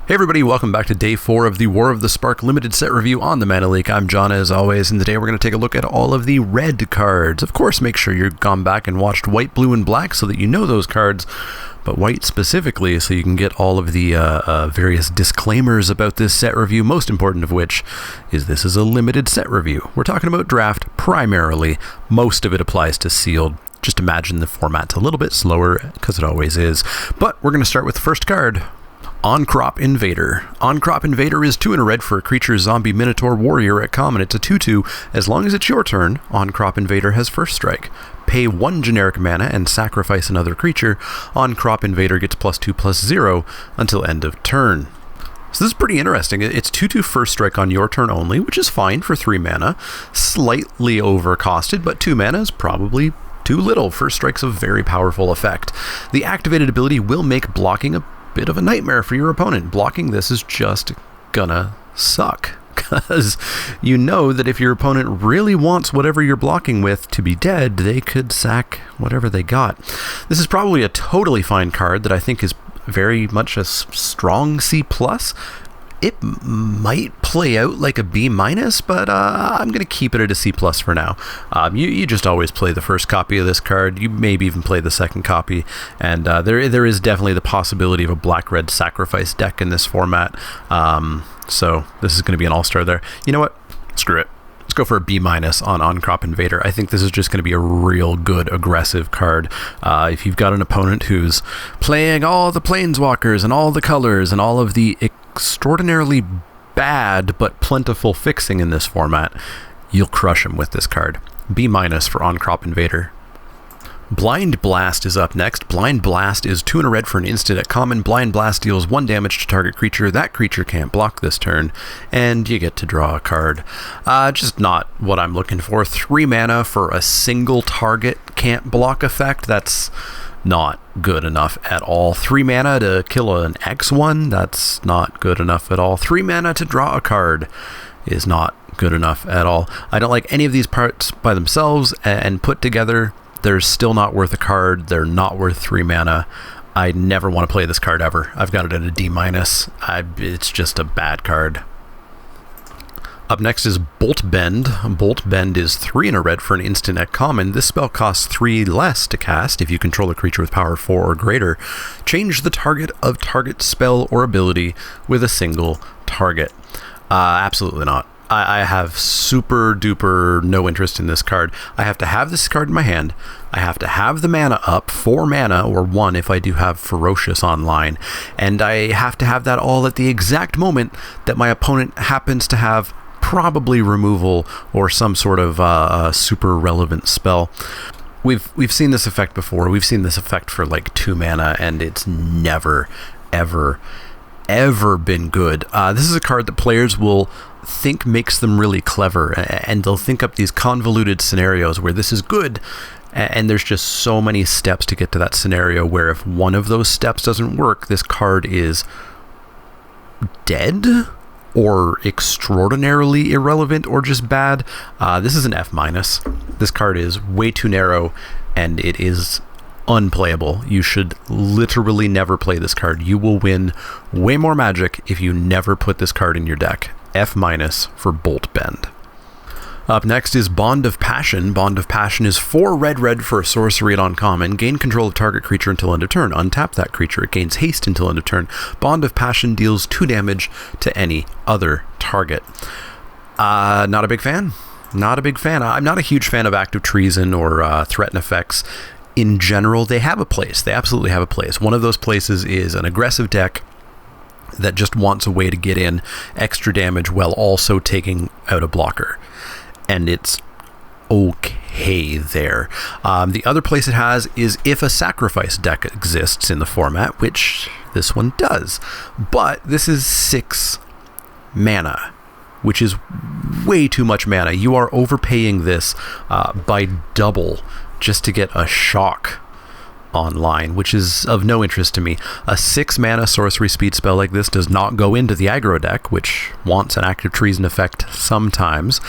Hey everybody, welcome back to day 4 of the War of the Spark limited set review on the Mana Leek. I'm John as always, and today we're going to take a look at all of the red cards. Of course, make sure you've gone back and watched white, blue, and black so that you know those cards, but white specifically so you can get all of the various disclaimers about this set review, most important of which is this is a limited set review. We're talking about draft primarily. Most of it applies to sealed. Just imagine the format's a little bit slower, because it always is. But we're going to start with the first card. On-Crop Invader. On-Crop Invader is 2 and a red for a creature, zombie, minotaur, warrior at common. It's a 2/2. As long as it's your turn, On-Crop Invader has first strike. Pay 1 generic mana and sacrifice another creature. On-Crop Invader gets +2/+0 until end of turn. So this is pretty interesting. It's 2/2 first strike on your turn only, which is fine for 3 mana. Slightly overcosted, but 2 mana is probably too little. First strike's a very powerful effect. The activated ability will make blocking a bit of a nightmare for your opponent. Blocking this is just gonna suck, because you know that if your opponent really wants whatever you're blocking with to be dead, they could sack whatever they got. This is probably a totally fine card that I think is very much a strong C+. It might play out like a B-, but I'm going to keep it at a C+ for now. You just always play the first copy of this card. You maybe even play the second copy. And there is definitely the possibility of a black-red sacrifice deck in this format. So this is going to be an all-star there. You know what? Screw it. Let's go for a B- on Crop Invader. I think this is just going to be a real good aggressive card. If you've got an opponent who's playing all the Planeswalkers and all the colors and all of the extraordinarily bad but plentiful fixing in this format, you'll crush them with this card. B- for On-Crop Invader. Blind Blast is up next. Blind Blast is 2 and a red for an instant at common. Blind Blast deals 1 damage to target creature. That creature can't block this turn, and you get to draw a card. Just not what I'm looking for. 3 mana for a single target can't block effect. That's not good enough at all. 3 mana to kill an X1, that's not good enough at all. 3 mana to draw a card is not good enough at all. I don't like any of these parts by themselves, and put together, they're still not worth a card. They're not worth 3 mana. I never want to play this card ever. I've got it at a D-. It's just a bad card. Up next is Bolt Bend. Bolt Bend is 3 and a red for an instant at common. This spell costs 3 less to cast if you control a creature with power 4 or greater. Change the target of target spell or ability with a single target. Absolutely not. I have super duper no interest in this card. I have to have this card in my hand. I have to have the mana up, 4 mana or 1 if I do have Ferocious online. And I have to have that all at the exact moment that my opponent happens to have probably removal or some sort of super relevant spell. We've seen this effect before. We've seen this effect for like 2 mana, and it's never, ever been good. This is a card that players will think makes them really clever, and they'll think up these convoluted scenarios where this is good, and there's just so many steps to get to that scenario where if one of those steps doesn't work, this card is dead or extraordinarily irrelevant or just bad. This is an F-. This card is way too narrow, and it is unplayable. You should literally never play this card. You will win way more Magic if you never put this card in your deck. F- for Bolt Bend. Up next is Bond of Passion. Bond of Passion is 4 red for a sorcery at uncommon. Gain control of target creature until end of turn. Untap that creature. It gains haste until end of turn. Bond of Passion deals 2 damage to any other target. Not a big fan. Not a big fan. I'm not a huge fan of active treason or threaten effects. In general, they have a place. They absolutely have a place. One of those places is an aggressive deck that just wants a way to get in extra damage while also taking out a blocker. And it's okay there. The other place it has is if a sacrifice deck exists in the format, which this one does. But this is 6 mana, which is way too much mana. You are overpaying this by double just to get a shock online, which is of no interest to me. A 6 mana sorcery speed spell like this does not go into the aggro deck, which wants an active treason effect sometimes,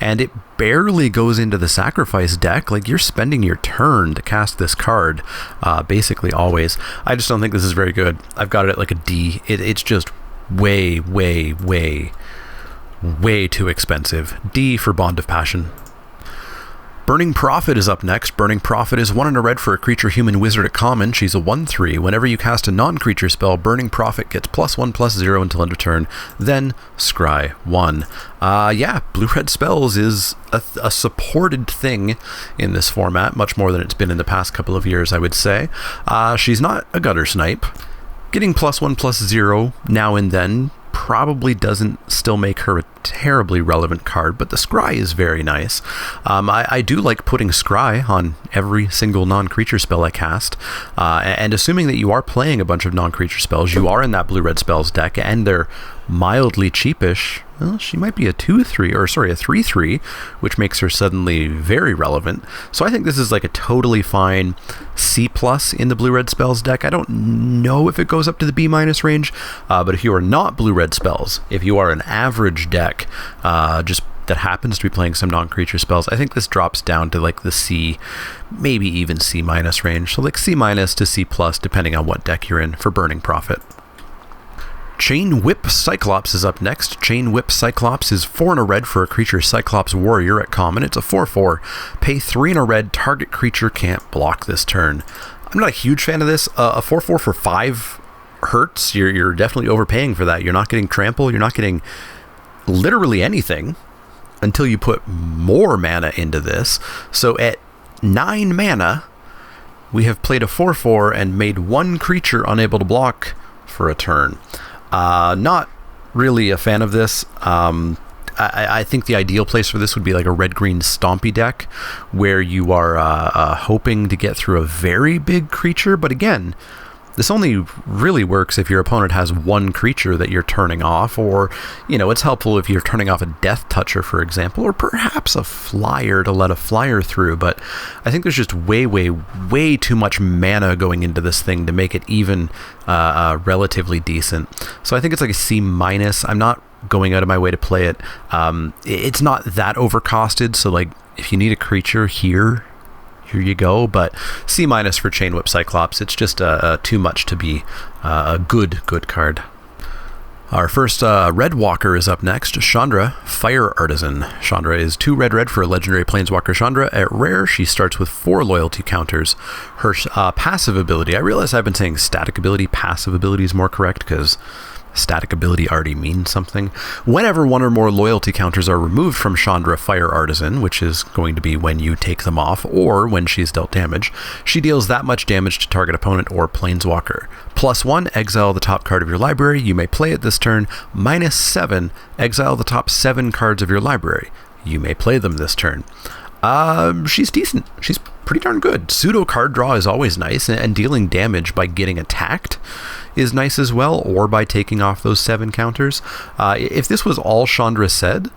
and it barely goes into the sacrifice deck. Like, you're spending your turn to cast this card, basically always. I just don't think this is very good. I've got it at like a D. It's just way, way, way, way too expensive. D for Bond of Passion. Burning Prophet is up next. Burning Prophet is 1 and a red for a creature human wizard at common. She's a 1/3. Whenever you cast a non-creature spell, Burning Prophet gets +1/+0 until end of turn. Then scry 1. Yeah, blue-red spells is a supported thing in this format, much more than it's been in the past couple of years, I would say. She's not a gutter snipe. Getting +1/+0 now and then probably doesn't still make her a terribly relevant card, but the scry is very nice. I do like putting scry on every single non-creature spell I cast, and assuming that you are playing a bunch of non-creature spells, you are in that blue-red spells deck, and they're mildly cheapish. Well, she might be a 3/3, which makes her suddenly very relevant. So I think this is like a totally fine C+ in the blue-red spells deck. I don't know if it goes up to the B- range, but if you are not blue-red spells, if you are an average deck, just that happens to be playing some non-creature spells, I think this drops down to like the C, maybe even C- range. So like C- to C+, depending on what deck you're in for Burning Prophet. Chain Whip Cyclops is up next. Chain Whip Cyclops is 4 and a red for a creature Cyclops Warrior at common. It's a 4/4. Pay 3 and a red. Target creature can't block this turn. I'm not a huge fan of this. A 4/4 for 5 hurts. You're definitely overpaying for that. You're not getting trample. You're not getting literally anything until you put more mana into this. So at 9 mana, we have played a 4/4 and made one creature unable to block for a turn. Not really a fan of this. I think the ideal place for this would be like a red-green stompy deck where you are hoping to get through a very big creature. But again, this only really works if your opponent has one creature that you're turning off, or, you know, it's helpful if you're turning off a Death Toucher, for example, or perhaps a flyer to let a flyer through. But I think there's just way, way, way too much mana going into this thing to make it even relatively decent. So I think it's like a C-. I'm not going out of my way to play it. It's not that overcosted, so like if you need a creature here you go, but C- for Chain Whip Cyclops. It's just too much to be a good card. Our first red walker is up next. Chandra, Fire Artisan. Chandra is 2 red for a legendary Planeswalker Chandra. At rare, she starts with 4 loyalty counters. Her passive ability, I realize I've been saying static ability, passive ability is more correct because static ability already means something. Whenever 1 or more loyalty counters are removed from Chandra Fire Artisan, which is going to be when you take them off or when she's dealt damage, she deals that much damage to target opponent or Planeswalker. +1, exile the top card of your library. You may play it this turn. -7, exile the top 7 cards of your library. You may play them this turn. She's decent. She's pretty darn good. Pseudo card draw is always nice, and dealing damage by getting attacked is nice as well, or by taking off those 7 counters. If this was all Chandra said,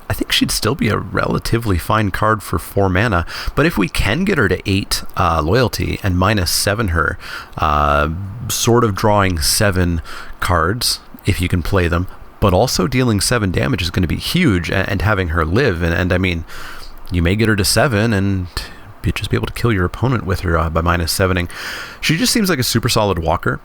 I think she'd still be a relatively fine card for 4 mana. But if we can get her to 8 loyalty and -7 her, sort of drawing 7 cards, if you can play them, but also dealing 7 damage is going to be huge, and having her live. And I mean, you may get her to 7 and just be able to kill your opponent with her by -7ing. She just seems like a super solid walker.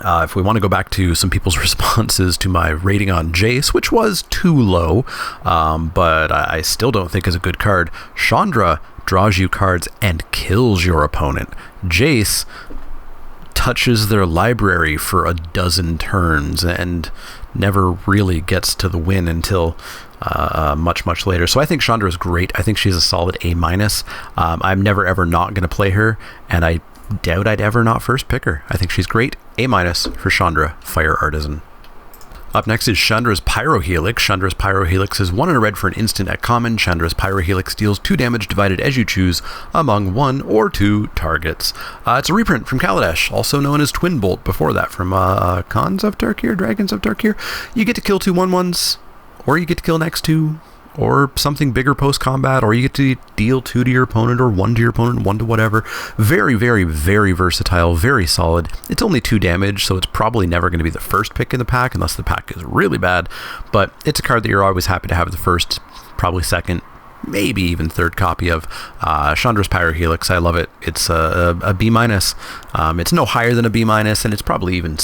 If we want to go back to some people's responses to my rating on Jace, which was too low, but I still don't think is a good card. Chandra draws you cards and kills your opponent. Jace touches their library for a dozen turns and never really gets to the win until much later. So I think Chandra is great. I think she's a solid A-. I'm never ever not going to play her, and I doubt I'd ever not first pick her. I think she's great. A- for Chandra Fire Artisan. Up next is Chandra's Pyrohelix. Chandra's Pyrohelix is 1 and a red for an instant at common. Chandra's Pyrohelix deals 2 damage divided as you choose among 1 or 2 targets. It's a reprint from Kaladesh, also known as Twin Bolt before that, from Khans of Tarkir, Dragons of Tarkir. You get to kill 2 1/1s, or you get to kill next 2, or something bigger post-combat, or you get to deal 2 to your opponent, or 1 to your opponent, 1 to whatever. Very, very, very versatile, very solid. It's only 2 damage, so it's probably never going to be the first pick in the pack, unless the pack is really bad, but it's a card that you're always happy to have the first, probably second, maybe even third copy of. Chandra's Pyrohelix, I love it. It's a B-. It's no higher than a B-, and it's probably even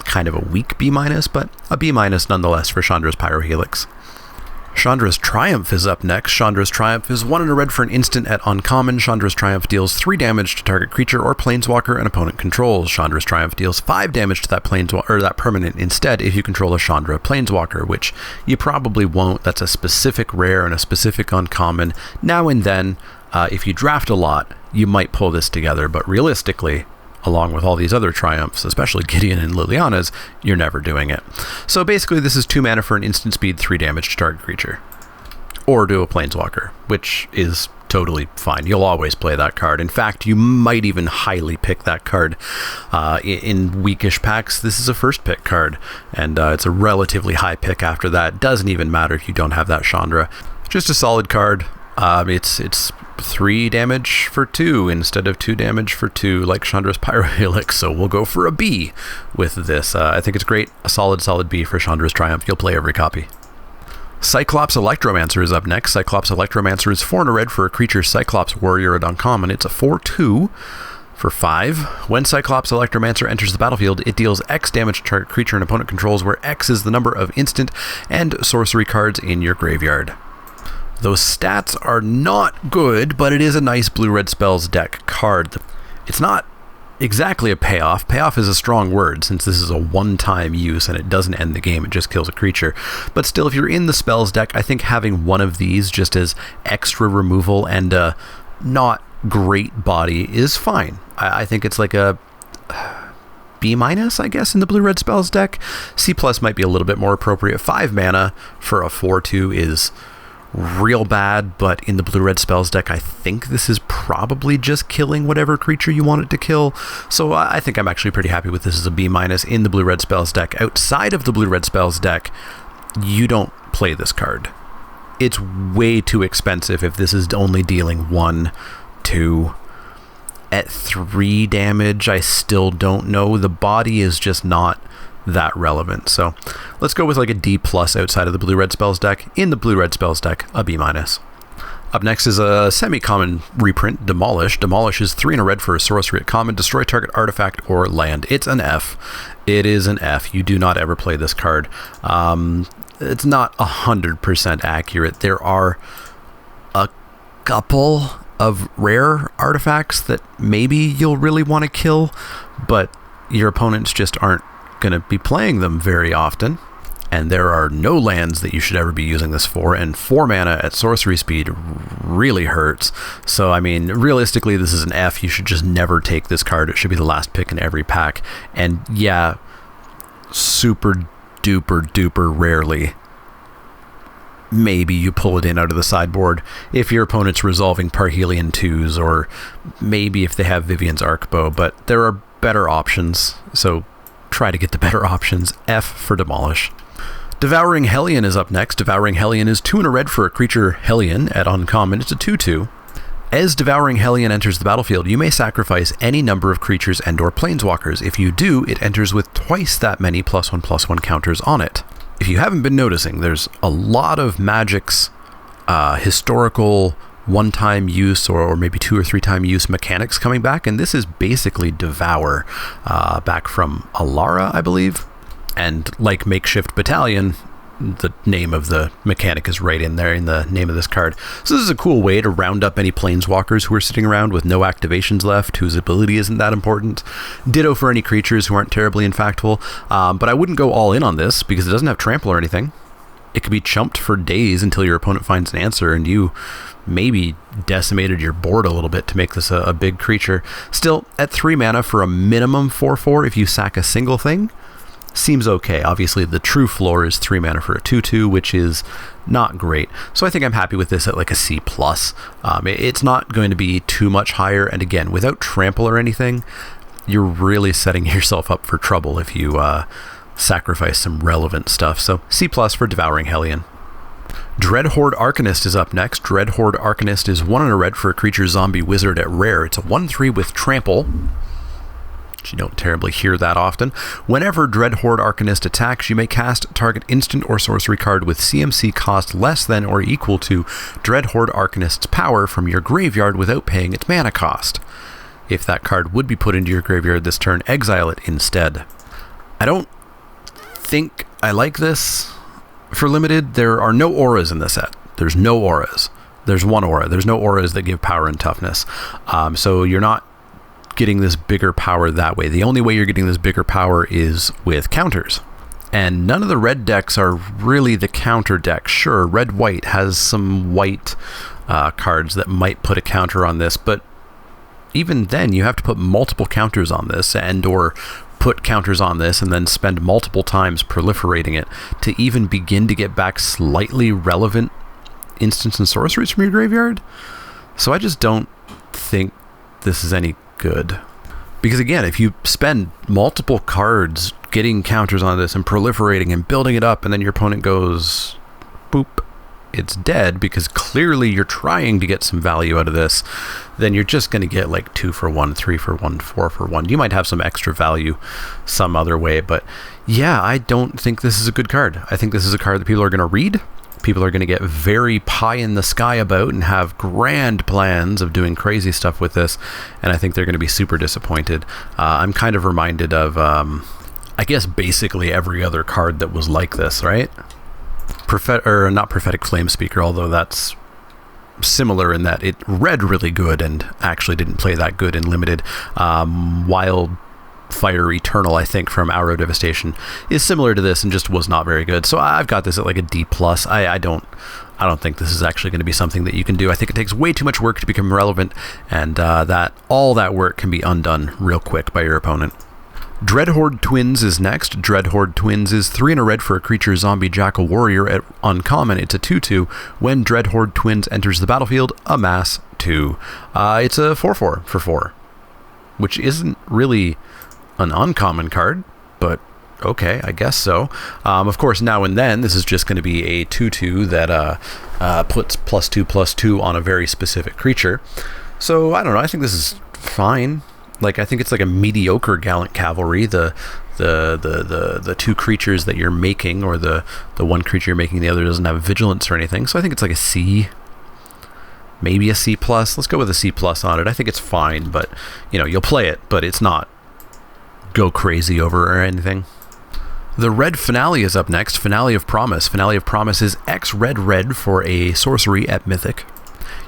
kind of a weak B-, but a B- nonetheless for Chandra's Pyrohelix. Chandra's Triumph is up next. Chandra's Triumph is 1 and a red for an instant at uncommon. Chandra's Triumph deals 3 damage to target creature or planeswalker an opponent controls. Chandra's Triumph deals 5 damage to that planeswalker or that permanent instead if you control a Chandra planeswalker, which you probably won't. That's a specific rare and a specific uncommon. Now and then, if you draft a lot, you might pull this together, but realistically, along with all these other Triumphs, especially Gideon and Liliana's, you're never doing it. So basically this is 2 mana for an instant speed, 3 damage to target creature. Or to a planeswalker, which is totally fine. You'll always play that card. In fact, you might even highly pick that card in weakish packs. This is a first pick card, and it's a relatively high pick after that. Doesn't even matter if you don't have that Chandra. Just a solid card. It's 3 damage for 2 instead of 2 damage for 2 like Chandra's Pyrohelix, so we'll go for a B with this. I think it's great. A solid B for Chandra's Triumph. You'll play every copy. Cyclops Electromancer is up next. Cyclops Electromancer is 4 and a red for a creature Cyclops Warrior at uncommon. It's a 4/2 for 5. When Cyclops Electromancer enters the battlefield, it deals X damage to target creature and opponent controls, where X is the number of instant and sorcery cards in your graveyard. Those stats are not good, but it is a nice blue-red spells deck card. It's not exactly a payoff. Payoff is a strong word, since this is a one-time use and it doesn't end the game, it just kills a creature. But still, if you're in the spells deck, I think having one of these just as extra removal and a not great body is fine. I think it's like a B-, I guess, in the blue-red spells deck. C+ might be a little bit more appropriate. 5 mana for a 4/2 is real bad, but in the blue-red spells deck, I think this is probably just killing whatever creature you want it to kill. So I think I'm actually pretty happy with this as a B- in the blue-red spells deck. Outside of the blue-red spells deck, you don't play this card. It's way too expensive if this is only dealing 1, 2. At 3 damage, I still don't know. The body is just not that relevant. So let's go with like a D+ outside of the blue-red spells deck. In the blue-red spells deck, a B-. Up next is a semi-common reprint, Demolish. Demolish is 3 and a red for a sorcery at common. Destroy target artifact or land. It's an F. It is an F. You do not ever play this card. It's not 100% accurate. There are a couple of rare artifacts that maybe you'll really want to kill, but your opponents just aren't going to be playing them very often, and there are no lands that you should ever be using this for, and 4 mana at sorcery speed really hurts. So I mean, realistically, this is an F. You should just never take this card. It should be the last pick in every pack. And yeah, super duper rarely maybe you pull it in out of the sideboard if your opponent's resolving Parhelion 2s, or maybe if they have Vivian's Arcbow, but there are better options, so try to get the better options. F for Demolish. Devouring Hellion is up next. Devouring Hellion is 2 and a red for a creature Hellion at uncommon. It's a 2/2. As Devouring Hellion enters the battlefield, you may sacrifice any number of creatures and or planeswalkers. If you do, it enters with twice that many +1/+1 counters on it. If you haven't been noticing, there's a lot of Magic's historical one-time use or maybe 2 or 3 time use mechanics coming back, and this is basically Devour, back from Alara, I believe. And like Makeshift Battalion, the name of the mechanic is right in there in the name of this card. So this is a cool way to round up any planeswalkers who are sitting around with no activations left, whose ability isn't that important. Ditto for any creatures who aren't terribly impactful, but I wouldn't go all in on this because it doesn't have trample or anything. It could be chumped for days until your opponent finds an answer, and you maybe decimated your board a little bit to make this a big creature. Still, at 3 mana for a minimum 4/4, if you sack a single thing, seems okay. Obviously, the true floor is 3 mana for a 2/2, which is not great. So I think I'm happy with this at like a C+. It's not going to be too much higher, and again, without trample or anything, you're really setting yourself up for trouble if you sacrifice some relevant stuff. So C+ for Devouring Hellion. Dreadhorde Arcanist is up next. Dreadhorde Arcanist is 1 and a red for a creature zombie wizard at rare. It's a 1/3 with trample, which you don't terribly hear that often. Whenever Dreadhorde Arcanist attacks, you may cast target instant or sorcery card with CMC cost less than or equal to Dreadhorde Arcanist's power from your graveyard without paying its mana cost. If that card would be put into your graveyard this turn, exile it instead. I don't think I like this for limited. There are no auras in this set. There's no auras. There's one aura. There's no auras that give power and toughness. So you're not getting this bigger power that way. The only way you're getting this bigger power is with counters. And none of the red decks are really the counter deck. Sure, red-white has some white cards that might put a counter on this, but even then you have to put multiple counters on this and or put counters on this and then spend multiple times proliferating it to even begin to get back slightly relevant instants and sorceries from your graveyard. So I just don't think this is any good. Because again, if you spend multiple cards getting counters on this and proliferating and building it up, and then your opponent goes boop, it's dead, because clearly you're trying to get some value out of this, then you're just going to get like 2 for 1, 3 for 1, 4 for 1. You might have some extra value some other way, but yeah, I don't think this is a good card. I think this is a card that people are going to read. People are going to get very pie in the sky about and have grand plans of doing crazy stuff with this, and I think they're going to be super disappointed. I'm kind of reminded of, I guess, basically every other card that was like this, right? Not Prophetic Flame Speaker, although that's similar in that it read really good and actually didn't play that good in limited. Wildfire Eternal, I think, from Arrow Devastation is similar to this and just was not very good. So I've got this at like a D+. I don't think this is actually going to be something that you can do. I think it takes way too much work to become relevant, and that all that work can be undone real quick by your opponent. Dreadhorde Twins is next. Dreadhorde Twins is 3 and a red for a creature zombie jackal warrior at uncommon. It's a 2/2. When Dreadhorde Twins enters the battlefield, amass 2. It's a 4/4 for 4, which isn't really an uncommon card, but okay, I guess so. Of course, now and then this is just going to be a 2/2 that puts +2/+2 on a very specific creature. So I don't know. I think this is fine. Like, I think it's like a mediocre Gallant Cavalry. The 2 creatures that you're making, or the one creature you're making, the other doesn't have vigilance or anything. So I think it's like a C, maybe a C+. Let's go with a C+ on it. I think it's fine, but you know, you'll play it, but it's not go crazy over or anything. The red Finale is up next. Finale of Promise. Finale of Promise is X red for a sorcery at Mythic.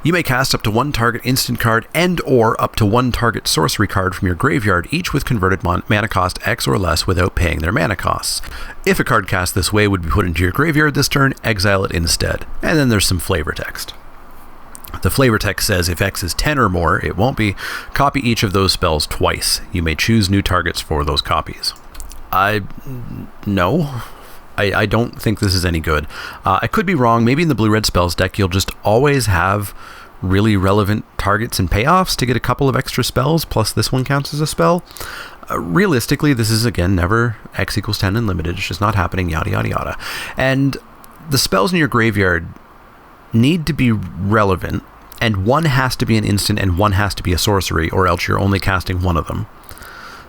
You may cast up to 1 target instant card and or up to 1 target sorcery card from your graveyard, each with converted mana cost X or less without paying their mana costs. If a card cast this way would be put into your graveyard this turn, exile it instead. And then there's some flavor text. The flavor text says if X is 10 or more, it won't be. Copy each of those spells twice. You may choose new targets for those copies. No. I don't think this is any good. I could be wrong. Maybe in the blue-red spells deck, you'll just always have really relevant targets and payoffs to get a couple of extra spells, plus this one counts as a spell. Realistically, this is, again, never X equals 10 in limited. It's just not happening, yada, yada, yada. And the spells in your graveyard need to be relevant, and one has to be an instant and one has to be a sorcery, or else you're only casting one of them.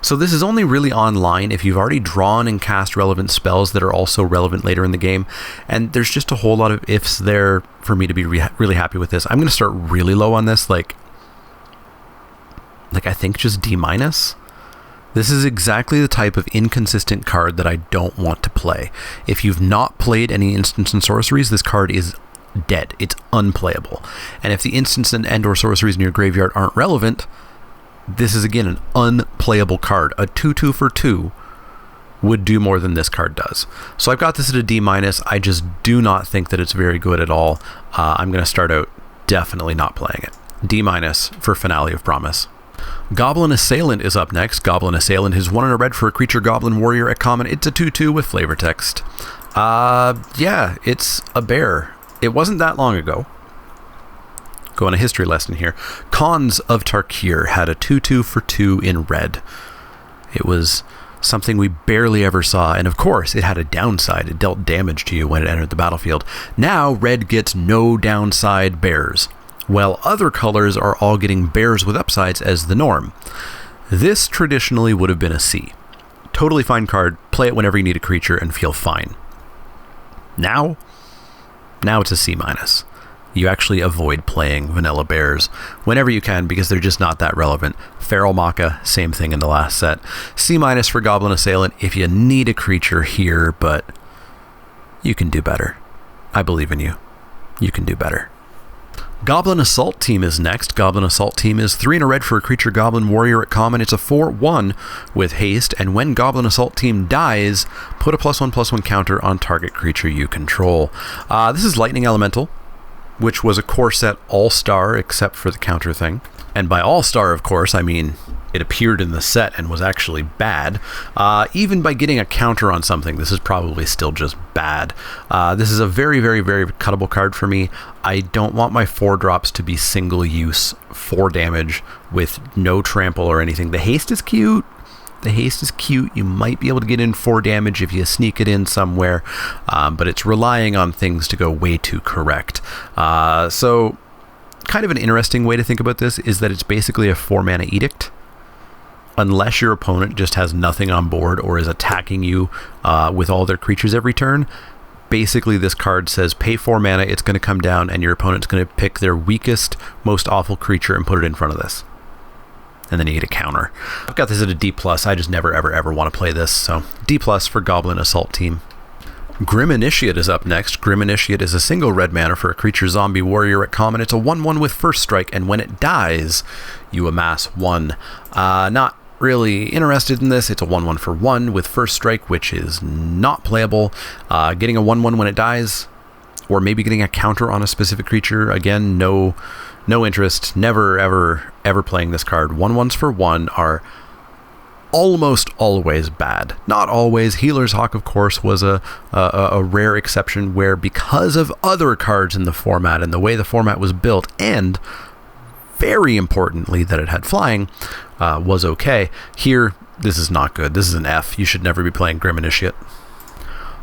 So this is only really online if you've already drawn and cast relevant spells that are also relevant later in the game. And there's just a whole lot of ifs there for me to be really happy with this. I'm going to start really low on this, like I think just D-. This is exactly the type of inconsistent card that I don't want to play. If you've not played any instants and sorceries, this card is dead. It's unplayable. And if the instants and or sorceries in your graveyard aren't relevant, this is, again, an unplayable card. A 2/2 for 2 would do more than this card does. So I've got this at a D-. I just do not think that it's very good at all. I'm going to start out definitely not playing it. D- for Finale of Promise. Goblin Assailant is up next. Goblin Assailant is 1 and a red for a creature goblin warrior at common. It's a 2/2 with flavor text. Yeah, it's a bear. It wasn't that long ago. Go on a history lesson here. Khans of Tarkir had a 2/2 for 2 in red. It was something we barely ever saw, and of course it had a downside. It dealt damage to you when it entered the battlefield. Now red gets no downside bears, while other colors are all getting bears with upsides as the norm. This traditionally would have been a C. Totally fine card, play it whenever you need a creature and feel fine. Now it's a C-. you actually avoid playing vanilla bears whenever you can, because they're just not that relevant. Feral Maca, same thing in the last set. C- for Goblin Assailant if you need a creature here, but you can do better. I believe in you. You can do better. Goblin Assault Team is next. Goblin Assault Team is 3 and a red for a creature Goblin Warrior at common. It's a 4/1 with haste, and when Goblin Assault Team dies, put a +1/+1 counter on target creature you control. This is Lightning Elemental, which was a core set all-star except for the counter thing. And by all-star, of course, I mean it appeared in the set and was actually bad. Even by getting a counter on something, this is probably still just bad. This is a very, very, very cuttable card for me. I don't want my 4-drops to be single use, 4 damage with no trample or anything. The haste is cute. The haste is cute. You might be able to get in 4 damage if you sneak it in somewhere, but it's relying on things to go way too correct. So kind of an interesting way to think about this is that it's basically a 4-mana edict. Unless your opponent just has nothing on board or is attacking you with all their creatures every turn, basically this card says pay 4 mana, it's going to come down, and your opponent's going to pick their weakest, most awful creature and put it in front of this. And then you get a counter. I've got this at a D+. I just never, ever, ever want to play this, so D+ for Goblin Assault Team. Grim Initiate is up next. Grim Initiate is a single red mana for a creature zombie warrior at common. It's a 1/1 with first strike, and when it dies, you amass 1. Not really interested in this. It's a 1/1 for 1 with first strike, which is not playable. Getting a 1/1 when it dies, or maybe getting a counter on a specific creature, again, no interest. Never, ever playing this card. 1/1s for 1 are almost always bad. Not always. Healer's Hawk, of course, was a rare exception where, because of other cards in the format and the way the format was built, and very importantly that it had flying, was okay. Here, this is not good. This is an F. You should never be playing Grim Initiate.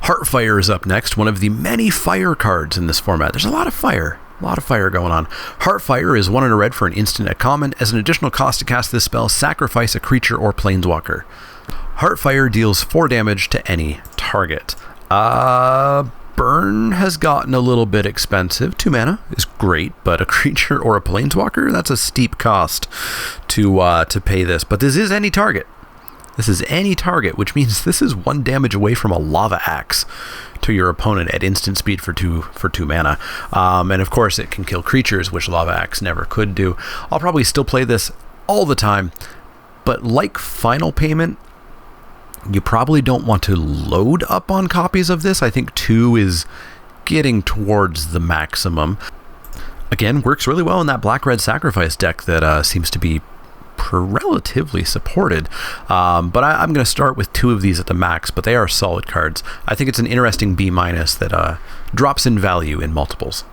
Heartfire is up next, one of the many fire cards in this format. There's a lot of fire. A lot of fire going on. Heartfire is 1 and a red for an instant at common. As an additional cost to cast this spell, sacrifice a creature or planeswalker. Heartfire deals 4 damage to any target. Burn has gotten a little bit expensive. 2 mana is great, but a creature or a planeswalker, that's a steep cost to pay this. But this is any target. This is any target, which means this is 1 damage away from a Lava Axe to your opponent at instant speed for 2 mana. And of course it can kill creatures, which Lava Axe never could do. I'll probably still play this all the time, but like Final Payment, you probably don't want to load up on copies of this. I think 2 is getting towards the maximum. Again, works really well in that black-red sacrifice deck that seems to be relatively supported, but I'm going to start with 2 of these at the max, but they are solid cards. I think it's an interesting B- that drops in value in multiples.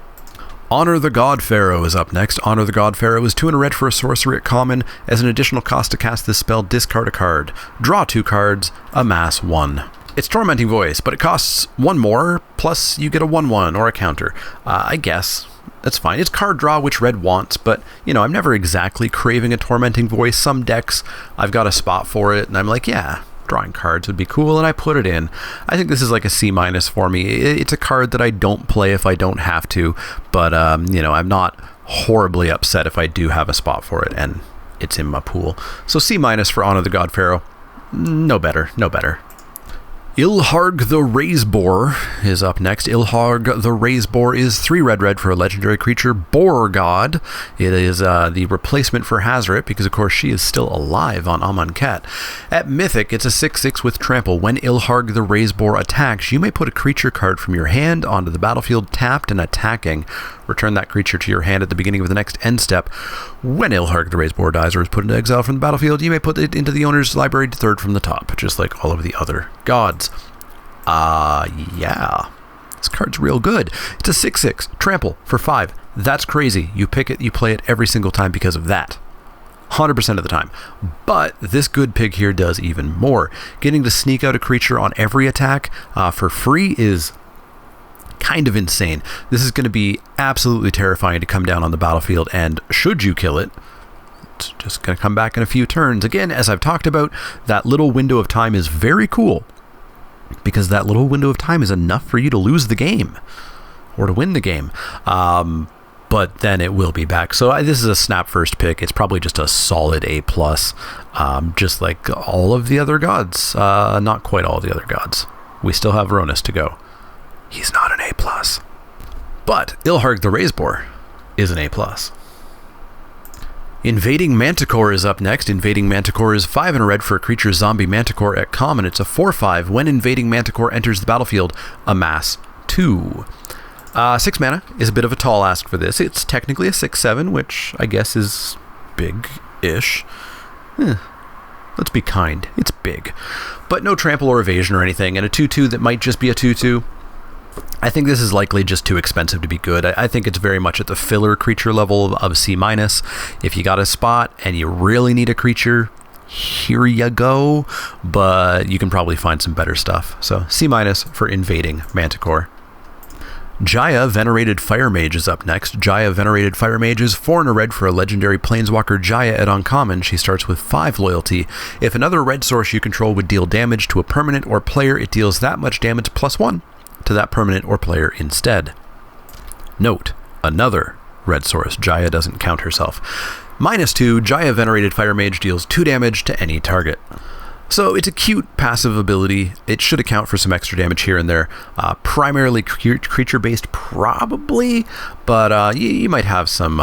Honor the God Pharaoh is up next. Honor the God Pharaoh is 2 and a red for a sorcery at common. As an additional cost to cast this spell, discard a card, draw 2 cards, amass 1. It's Tormenting Voice, but it costs 1 more, plus you get a 1/1 or a counter. I guess that's fine. It's card draw, which red wants, but, you know, I'm never exactly craving a Tormenting Voice. Some decks, I've got a spot for it, and I'm like, yeah, drawing cards would be cool, and I put it in. I think this is like a C- for me. It's a card that I don't play if I don't have to, but, you know, I'm not horribly upset if I do have a spot for it, and it's in my pool. So C- for Honor the God Pharaoh. No better, no better. Ilharg the Razeboar is up next. Ilharg the Razeboar is 3 red for a legendary creature, Boar God. It is the replacement for Hazoret, because of course she is still alive on Amonkhet. At Mythic, it's a 6/6 with trample. When Ilharg the Razeboar attacks, you may put a creature card from your hand onto the battlefield tapped and attacking. Return that creature to your hand at the beginning of the next end step. When Ilharg the Razeboar dies or is put into exile from the battlefield, you may put it into the owner's library 3rd from the top, just like all of the other gods. Yeah. This card's real good. It's a 6/6, trample for 5. That's crazy. You pick it, you play it every single time because of that. 100% of the time. But this good pig here does even more. Getting to sneak out a creature on every attack for free is kind of insane. This is going to be absolutely terrifying to come down on the battlefield, and should you kill it, it's just going to come back in a few turns. Again, as I've talked about, that little window of time is very cool, because that little window of time is enough for you to lose the game or to win the game. but then it will be back. So this is a snap first pick. It's probably just a solid A+, just like all of the other gods. Not quite all the other gods. We still have Ronus to go. He's not an A+. But Ilharg the Razeboar is an A+. Invading Manticore is up next. Invading Manticore is 5 and a red for a creature zombie Manticore at common. It's a 4/5. When Invading Manticore enters the battlefield, amass 2. 6 mana is a bit of a tall ask for this. It's technically a 6/7, which I guess is big-ish. Let's be kind. It's big. But no trample or evasion or anything, and a 2/2 that might just be a 2/2. I think this is likely just too expensive to be good. I think it's very much at the filler creature level of C-. If you got a spot and you really need a creature, here you go. But you can probably find some better stuff. So C- for Invading Manticore. Jaya Venerated Fire Mage is up next. Jaya Venerated Fire Mage is 4 and a red for a legendary Planeswalker Jaya at uncommon. She starts with 5 loyalty. If another red source you control would deal damage to a permanent or player, it deals that much damage +1 to that permanent or player instead. Note, another red source. Jaya doesn't count herself. -2, Jaya Venerated Fire Mage deals 2 damage to any target. So it's a cute passive ability. It should account for some extra damage here and there. Primarily creature-based, probably, but you might have some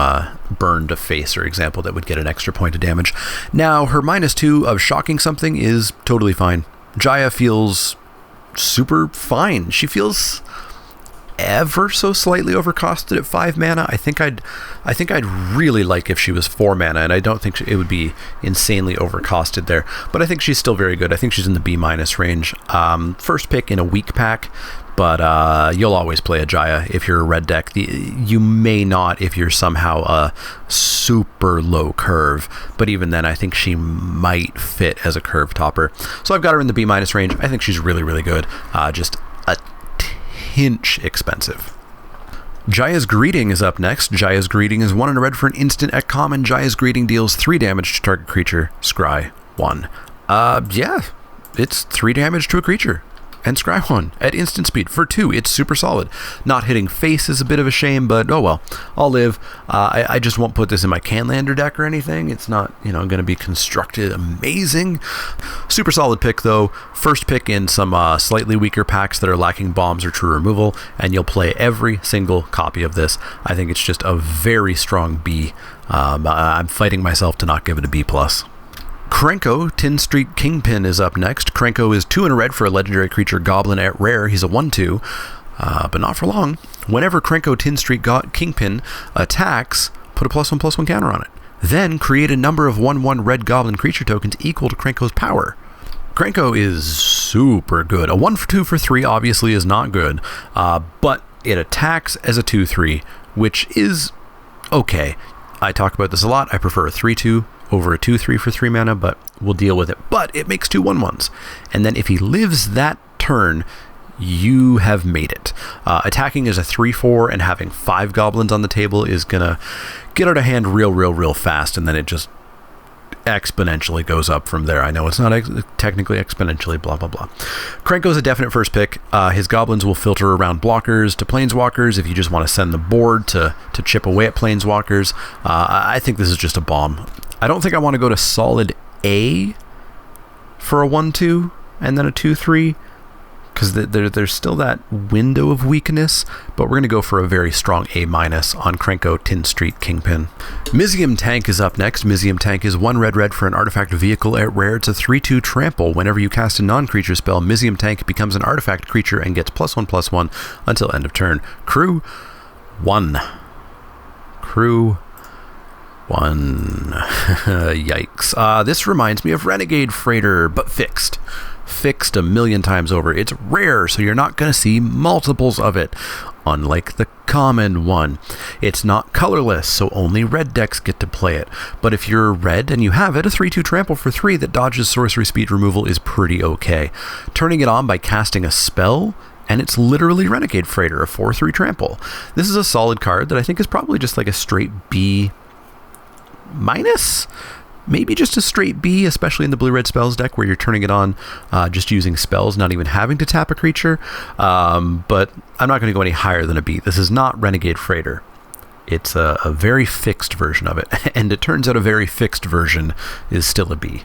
burn to face, for example, that would get an extra point of damage. Now, her -2 of shocking something is totally fine. Jaya feels super fine. She feels ever so slightly overcosted at 5 mana. I think I'd really like if she was 4 mana, and I don't think it would be insanely overcosted there. But I think she's still very good. I think she's in the B- range. First pick in a weak pack, but you'll always play a Jaya if you're a red deck. You may not if you're somehow a super low curve, but even then I think she might fit as a curve topper. So I've got her in the B- range. I think she's really, really good. Just a hinch expensive. Jaya's Greeting is up next. Jaya's Greeting is 1 and a red for an instant at common. Jaya's Greeting deals 3 damage to target creature. Scry 1. Yeah, it's 3 damage to a creature. And scry 1 at instant speed for 2. It's super solid. Not hitting face is a bit of a shame, but oh well. I'll live. I just won't put this in my Canlander deck or anything. It's not, going to be constructed amazing. Super solid pick though. First pick in some slightly weaker packs that are lacking bombs or true removal, and you'll play every single copy of this. I think it's just a very strong B. I'm fighting myself to not give it a B+. Krenko, Tin Street Kingpin is up next. Krenko is 2 and a red for a legendary creature goblin at rare. He's a 1/2, but not for long. Whenever Krenko Tin Street Kingpin attacks, put a +1/+1 counter on it. Then create a number of 1/1 red goblin creature tokens equal to Krenko's power. Krenko is super good. A 1/2 for 3 obviously is not good, but it attacks as a 2/3, which is okay. I talk about this a lot. I prefer a 3/2 over a 2/3 for 3 mana, but we'll deal with it. But it makes 2 1/1s. And then if he lives that turn, you have made it. Attacking as a 3/4 and having 5 goblins on the table is gonna get out of hand real fast, and then it just exponentially goes up from there. I know it's not technically exponentially, blah blah blah. Krenko's a definite first pick. His goblins will filter around blockers to planeswalkers if you just want to send the board to chip away at planeswalkers. I think this is just a bomb. I don't think I want to go to solid A for a 1/2 and then a 2/3, because there's still that window of weakness, but we're going to go for a very strong A- on Krenko Tin Street Kingpin. Mizium Tank is up next. Mizium Tank is 1 red for an artifact vehicle at rare. It's a 3/2 trample. Whenever you cast a non-creature spell, Mizium Tank becomes an artifact creature and gets +1/+1 until end of turn. Crew 1. Crew 1. Yikes. This reminds me of Renegade Freighter, but fixed. Fixed a million times over. It's rare, so you're not going to see multiples of it, unlike the common one. It's not colorless, so only red decks get to play it. But if you're red and you have it, a 3/2 trample for 3 that dodges sorcery speed removal is pretty okay. Turning it on by casting a spell, and it's literally Renegade Freighter, a 4/3 trample. This is a solid card that I think is probably just like a straight B-, maybe just a straight B, especially in the blue-red spells deck where you're turning it on just using spells, not even having to tap a creature. But I'm not going to go any higher than a B. This is not Renegade Freighter. It's a very fixed version of it, and it turns out a very fixed version is still a B.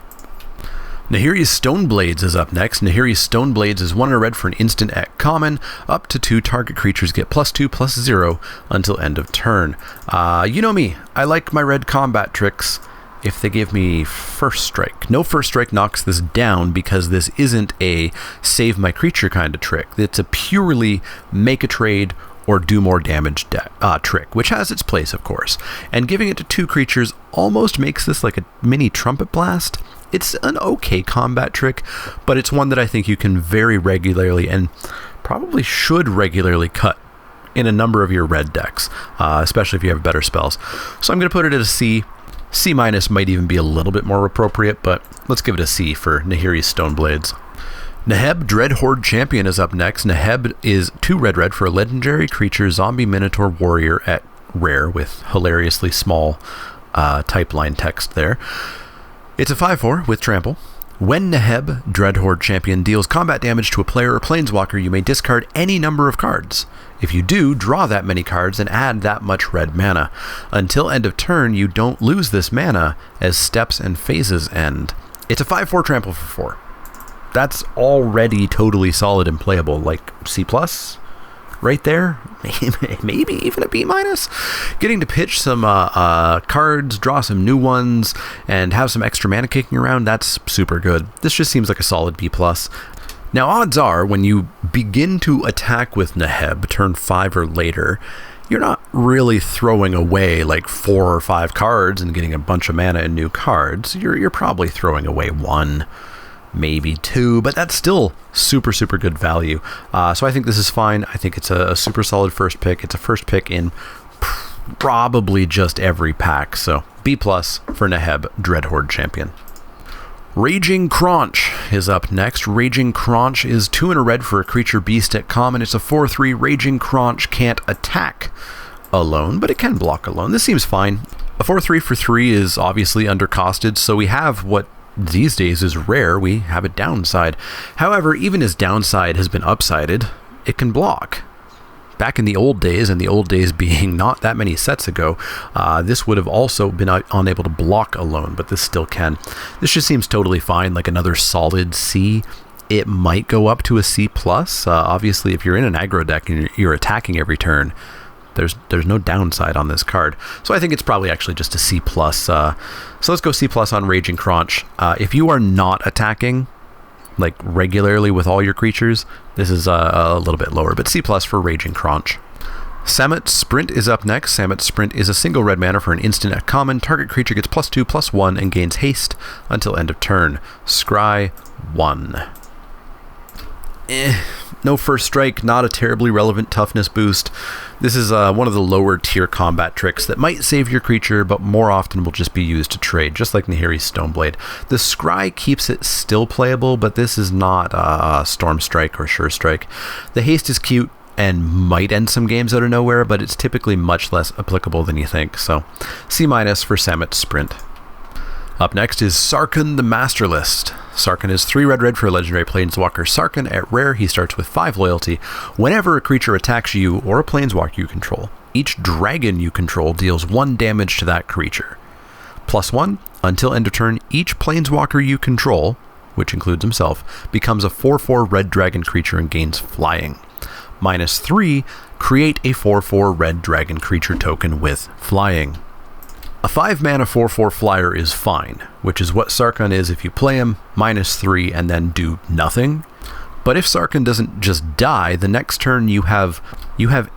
Nahiri's Stoneblades is up next. Nahiri's Stoneblades is 1 and a red for an instant at common. Up to 2 target creatures get +2/+0 until end of turn. You know me, I like my red combat tricks if they give me first strike. No first strike knocks this down because this isn't a save my creature kind of trick. It's a purely make a trade or do more damage trick, which has its place, of course. And giving it to 2 creatures almost makes this like a mini trumpet blast. It's an okay combat trick, but it's one that I think you can very regularly and probably should regularly cut in a number of your red decks, especially if you have better spells. So I'm going to put it at a C. C- might even be a little bit more appropriate, but let's give it a C for Nahiri's Stoneblades. Neheb Dreadhorde Champion is up next. Neheb is 2 red for a legendary creature zombie minotaur warrior at rare with hilariously small type line text there. It's a 5/4 with trample. When Neheb Dreadhorde Champion deals combat damage to a player or planeswalker, you may discard any number of cards. If you do, draw that many cards and add that much red mana. Until end of turn, you don't lose this mana as steps and phases end. It's a 5/4 trample for 4. That's already totally solid and playable, like C+, right there. Maybe even a B-. Getting to pitch some cards, draw some new ones, and have some extra mana kicking around, that's super good. This just seems like a solid B+. Now, odds are, when you begin to attack with Neheb, turn 5 or later, you're not really throwing away like 4 or 5 cards and getting a bunch of mana and new cards. You're probably throwing away 1, maybe 2, but that's still super good value. So I think this is fine. I think it's a super solid first pick. It's a first pick in probably just every pack. So B+ for Neheb Dreadhorde Champion. Raging Crunch is up next. Raging Crunch is 2 and a red for a creature beast at common. It's a 4/3. Raging Crunch can't attack alone, but it can block alone. This seems fine. A 4/3 for 3 is obviously undercosted, so we have what these days is rare. We have a downside. However, even as downside has been upsided, it can block. Back in the old days, and the old days being not that many sets ago, this would have also been unable to block alone, but this still can. This just seems totally fine, like another solid C. It might go up to a C+. Obviously, if you're in an aggro deck and you're attacking every turn, there's no downside on this card. So I think it's probably actually just a C+. So let's go C+ on Raging Crunch. If you are not attacking like regularly with all your creatures, this is a little bit lower, but C+ for Raging Crunch. Samet Sprint is up next. Samet Sprint is a single red mana for an instant at common. Target creature gets +2/+1 and gains haste until end of turn. Scry 1. No first strike, not a terribly relevant toughness boost. This is one of the lower tier combat tricks that might save your creature, but more often will just be used to trade, just like Nahiri's Stoneblade. The Scry keeps it still playable, but this is not Storm Strike or Sure Strike. The haste is cute and might end some games out of nowhere, but it's typically much less applicable than you think. So C- for Samet Sprint. Up next is Sarkhan the Masterlist. Sarkhan is 3 red for a legendary planeswalker. Sarkhan at rare, he starts with 5 loyalty. Whenever a creature attacks you or a planeswalker you control, each dragon you control deals 1 damage to that creature. +1, until end of turn, each planeswalker you control, which includes himself, becomes a 4/4 red dragon creature and gains flying. -3, create a 4/4 red dragon creature token with flying. A 5 mana 4/4 flyer is fine, which is what Sarkhan is if you play him, -3 and then do nothing. But if Sarkhan doesn't just die, the next turn you have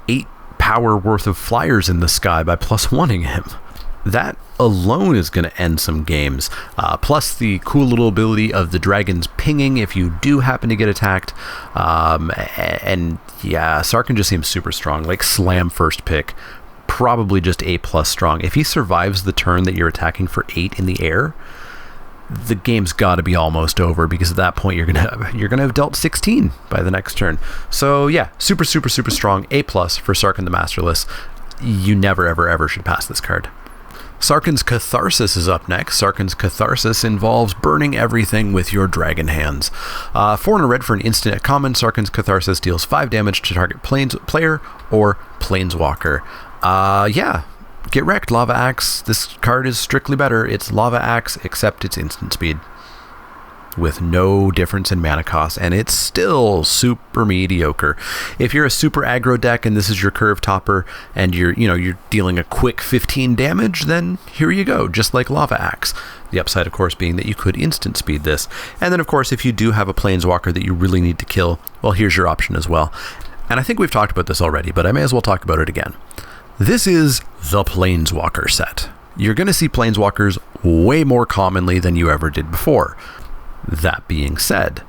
8 power worth of flyers in the sky by +1ing him. That alone is going to end some games. Plus the cool little ability of the dragon's pinging if you do happen to get attacked. And yeah, Sarkhan just seems super strong, like slam first pick. Probably just A+ strong. If he survives the turn that you're attacking for 8 in the air, the game's got to be almost over, because at that point you're gonna have dealt 16 by the next turn. So yeah, super strong. A+ for Sarkhan the Masterless. You never ever should pass this card. Sarkhan's Catharsis is up next. Sarkhan's Catharsis involves burning everything with your dragon hands. 4 and a red for an instant at common. Sarkhan's Catharsis deals 5 damage to target player or planeswalker. Yeah, get wrecked, Lava Axe. This card is strictly better. It's Lava Axe, except it's instant speed, with no difference in mana cost, and it's still super mediocre. If you're a super aggro deck and this is your curve topper and you're dealing a quick 15 damage, then here you go, just like Lava Axe. The upside, of course, being that you could instant speed this. And then, of course, if you do have a Planeswalker that you really need to kill, well, here's your option as well. And I think we've talked about this already, but I may as well talk about it again. This is the Planeswalker set. You're going to see Planeswalkers way more commonly than you ever did before. That being said,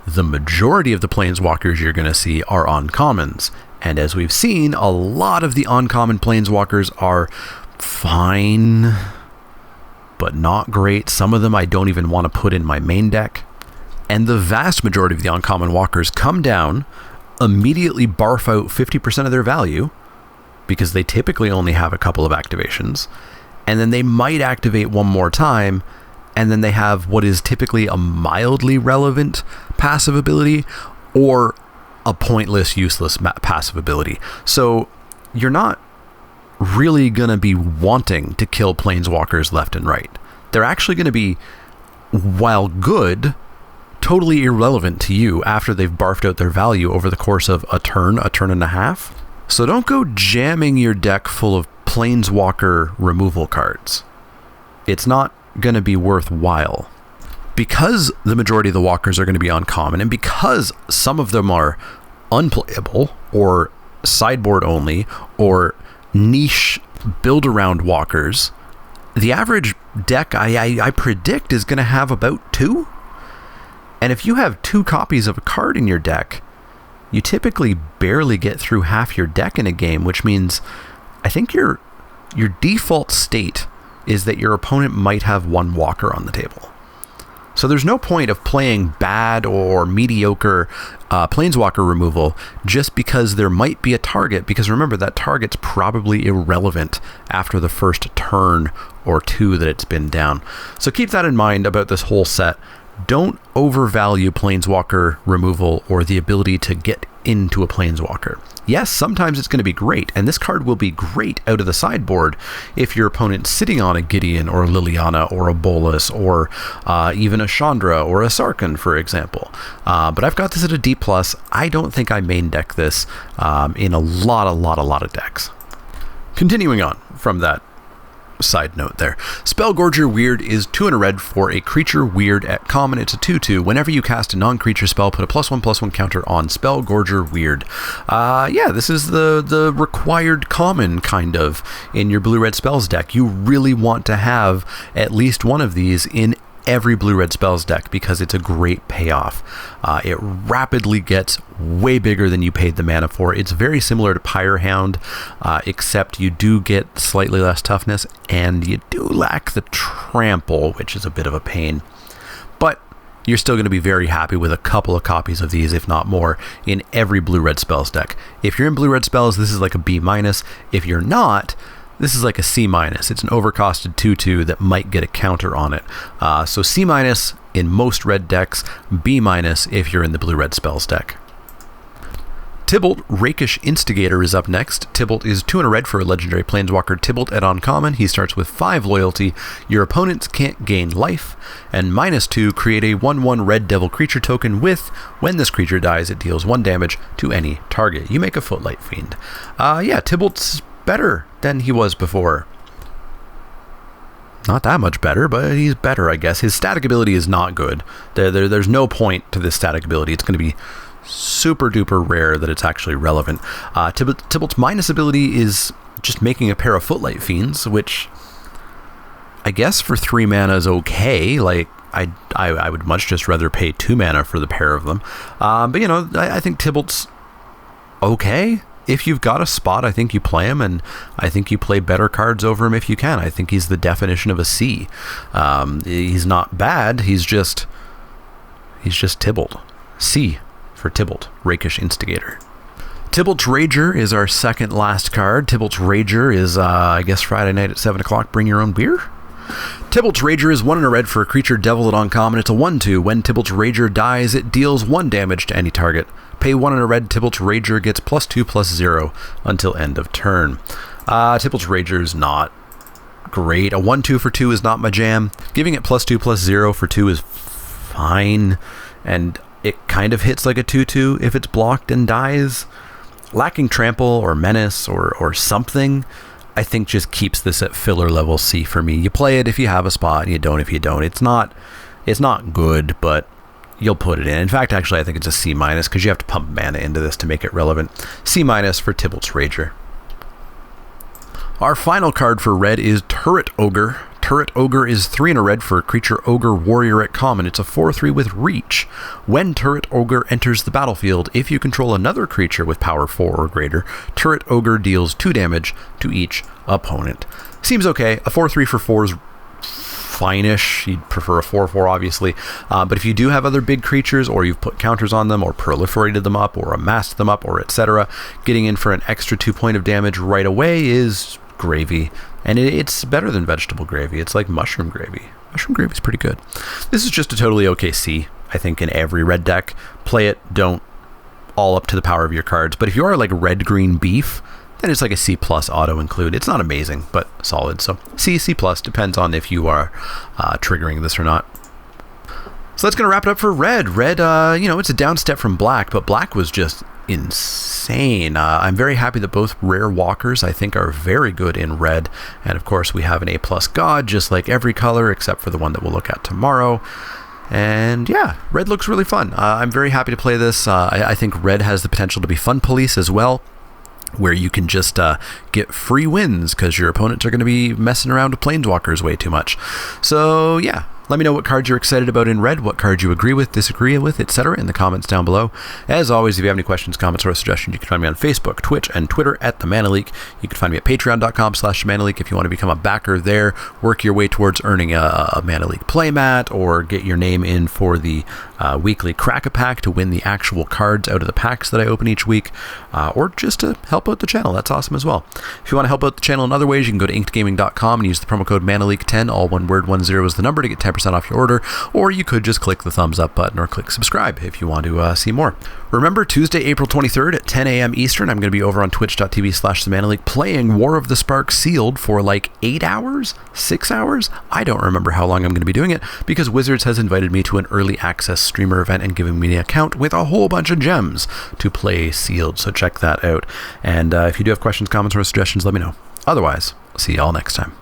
the majority of the Planeswalkers you're going to see are uncommons. And as we've seen, a lot of the uncommon Planeswalkers are fine, but not great. Some of them I don't even want to put in my main deck. And the vast majority of the uncommon walkers come down, immediately barf out 50% of their value, because they typically only have a couple of activations, and then they might activate one more time, and then they have what is typically a mildly relevant passive ability or a pointless, useless passive ability. So you're not really going to be wanting to kill Planeswalkers left and right. They're actually going to be, while good, totally irrelevant to you after they've barfed out their value over the course of a turn and a half. So don't go jamming your deck full of Planeswalker removal cards. It's not going to be worthwhile. Because the majority of the walkers are going to be uncommon, and because some of them are unplayable or sideboard only or niche build around walkers, the average deck I predict is going to have about 2. And if you have 2 copies of a card in your deck, you typically barely get through half your deck in a game, which means I think your default state is that your opponent might have 1 walker on the table. So there's no point of playing bad or mediocre Planeswalker removal just because there might be a target, because remember, that target's probably irrelevant after the first turn or 2 that it's been down. So keep that in mind about this whole set. Don't overvalue Planeswalker removal or the ability to get into a Planeswalker. Yes, sometimes it's going to be great, and this card will be great out of the sideboard if your opponent's sitting on a Gideon or a Liliana or a Bolas or even a Chandra or a Sarkhan, for example. But I've got this at a D+. I don't think I main deck this in a lot of decks. Continuing on from that side note there. Spellgorger Weird is 2 and a red for a creature weird at common. It's a 2/2. Whenever you cast a non-creature spell, put a +1/+1 counter on Spellgorger Weird. Yeah, this is the required common kind of in your blue-red spells deck. You really want to have at least one of these in every blue-red spells deck because it's a great payoff. It rapidly gets way bigger than you paid the mana for. It's very similar to Pyrehound, except you do get slightly less toughness and you do lack the trample, which is a bit of a pain. But you're still going to be very happy with a couple of copies of these, if not more, in every blue-red spells deck. If you're in blue-red spells, this is like a B-. If you're not, this is like a C-. It's an overcosted 2/2 that might get a counter on it. So C- in most red decks, B- if you're in the blue-red spells deck. Tibalt, Rakish Instigator, is up next. Tibalt is 2 and a red for a legendary Planeswalker. Tibalt at uncommon. He starts with 5 loyalty. Your opponents can't gain life. And -2, create a 1/1 red devil creature token with, when this creature dies, it deals 1 damage to any target. You make a Footlight Fiend. Yeah, Tibalt's better than he was before. Not that much better, but he's better, I guess. His static ability is not good. There's no point to this static ability. It's going to be super duper rare that it's actually relevant. Tibalt's minus ability is just making a pair of Footlight Fiends, which I guess for 3 mana is okay. Like, I would much just rather pay 2 mana for the pair of them. But you know, I think Tibalt's okay. If you've got a spot, I think you play him, and I think you play better cards over him if you can. I think he's the definition of a C. He's not bad. He's just Tibalt. C for Tibalt, Rakish Instigator. Tibalt's Rager is our second last card. Tibalt's Rager is, I guess, Friday night at 7 o'clock. Bring your own beer. Tibalt's Rager is 1 and a red for a creature devil at uncommon. It's a 1/2. When Tibalt's Rager dies, it deals 1 damage to any target. Pay 1 and a red. Tibalt's Rager gets +2/+0 until end of turn. Tipple's Rager is not great. A 1/2 for 2 is not my jam. Giving it +2/+0 for 2 is fine, and it kind of hits like a 2/2 if it's blocked and dies. Lacking Trample or Menace or something, I think just keeps this at filler level C for me. You play it if you have a spot, and you don't if you don't. It's not good, but you'll put it in. In fact, actually, I think it's a C- because you have to pump mana into this to make it relevant. C- for Tipple's Rager. Our final card for red is Turret Ogre. Turret Ogre is 3 in a red for Creature Ogre Warrior at common. It's a 4/3 with Reach. When Turret Ogre enters the battlefield, if you control another creature with power 4 or greater, Turret Ogre deals 2 damage to each opponent. Seems okay. A 4/3 for 4 is fine-ish. You'd prefer a 4/4, obviously. But if you do have other big creatures, or you've put counters on them, or proliferated them up, or amassed them up, or etc., getting in for an extra 2 point of damage right away is gravy. And it's better than vegetable gravy. It's like mushroom gravy. Mushroom gravy is pretty good. This is just a totally okay C, I think, in every red deck. Play it, don't, all up to the power of your cards. But if you are like red-green beef, then it's like a C+ auto include. It's not amazing, but solid. So C+, depends on if you are triggering this or not. So that's going to wrap it up for red. Red, it's a down step from black, but black was just insane. I'm very happy that both rare walkers, I think, are very good in red. And of course, we have an A+ god, just like every color, except for the one that we'll look at tomorrow. And yeah, red looks really fun. I'm very happy to play this. I think red has the potential to be fun police as well, where you can just get free wins because your opponents are going to be messing around with Planeswalkers way too much. So yeah, let me know what cards you're excited about in red, what cards you agree with, disagree with, etc. in the comments down below. As always, if you have any questions, comments, or suggestions, you can find me on Facebook, Twitch, and Twitter at The Mana Leek. You can find me at patreon.com/ManaLeek if you want to become a backer there, work your way towards earning a Mana Leek playmat, or get your name in for the weekly Crack-a-Pack to win the actual cards out of the packs that I open each week, or just to help out the channel. That's awesome as well. If you want to help out the channel in other ways, you can go to inkedgaming.com and use the promo code ManaLeek10, all one word, 10 is the number, to get 10% off your order, or you could just click the thumbs up button or click subscribe if you want to see more. Remember, Tuesday, April 23rd at 10 a.m. Eastern, I'm going to be over on twitch.tv/TheManaLeek playing War of the Spark Sealed for like 8 hours? 6 hours? I don't remember how long I'm going to be doing it, because Wizards has invited me to an early access streamer event and given me an account with a whole bunch of gems to play Sealed, so check that out. And if you do have questions, comments, or suggestions, let me know. Otherwise, I'll see y'all next time.